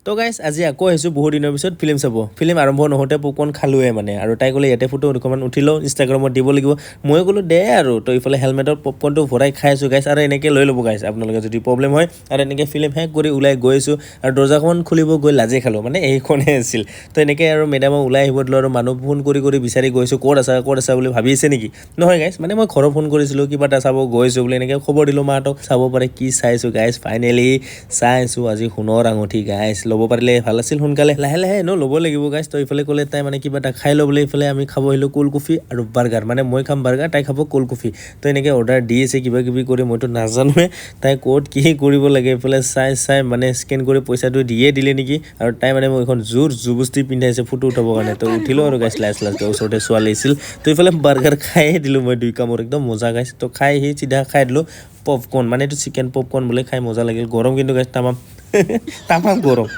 তো গাইছ আজি আকৌ আহিছোঁ বহুত দিনৰ পিছত ফিল্ম চাব ফিল্ম আৰম্ভ নহওঁতে পপকৰ্ণ খালোৱে মানে আৰু তাই ক'লে ইয়াতে ফটো দুখনমান উঠি লওঁ ইনষ্টাগ্ৰামত দিব লাগিব মই ক'লো দে আৰু তো ইফালে হেলমেটত পপকৰ্ণটো ভৰাই খাই আছোঁ গাইছ আৰু এনেকৈ লৈ ল'ব গাইছ আপোনালোকে যদি প্ৰব্লেম হয় আৰু এনেকৈ ফিল্ম শেষ কৰি ওলাই গৈ আছোঁ আৰু দৰ্জাখন খুলিব গৈ লাজে খালোঁ মানে এইখনে আছিল তো এনেকৈ আৰু মেডামক ওলাই আহিব দিলোঁ আৰু মানুহ ফোন কৰি বিচাৰি গৈছোঁ ক'ত আছা বুলি ভাবি আছে নেকি নহয় গাইছ মানে মই ঘৰত ফোন কৰিছিলোঁ কিবা এটা চাব গৈছোঁ বুলি এনেকৈ খবৰ দিলোঁ মাহঁতক চাব পাৰে কি চাইছোঁ গাইছ ফাইনেলি চাইছোঁ আজি সোণৰ আঙুঠি গাইছ ল'ব পাৰিলে ভাল আছিল সোনকালে লাহে লাহে ল'ব লাগিব গাইছ তো ইফালে ক'লে তাই মানে কিবা এটা খাই ল'ব বুলি ইফালে আমি খাব আহিলোঁ কোল্ড কফি আৰু বাৰ্গাৰ মানে মই খাম বাৰ্গাৰ তাই খাব কোল্ড কফি তো এনেকৈ অৰ্ডাৰ দি আছে কিবা কিবি কৰি মইতো নাজানোৱে তাই ক'ত কি কৰিব লাগে ইফালে চাই মানে স্কেন কৰি পইচাটো দিয়ে দিলে নেকি আৰু তাই মানে মোক এখন জোৰ জুবস্তি পিন্ধাইছে ফটো উঠাবৰ কাৰণে তো উঠিলোঁ আৰু গাইছ লাহে ওচৰতে ছোৱালী আছিল তো ইফালে বাৰ্গাৰ খায়ে দিলোঁ মই 2 কামোৰ একদম মজা গাইছ তো খাই সি চিধা খাই দিলোঁ পপকৰ্ণ মানে এইটো চিকেন পপকৰ্ণ বোলে খাই মজা লাগিল গৰম কিন্তু গাইছ তামাম তামাম গৰম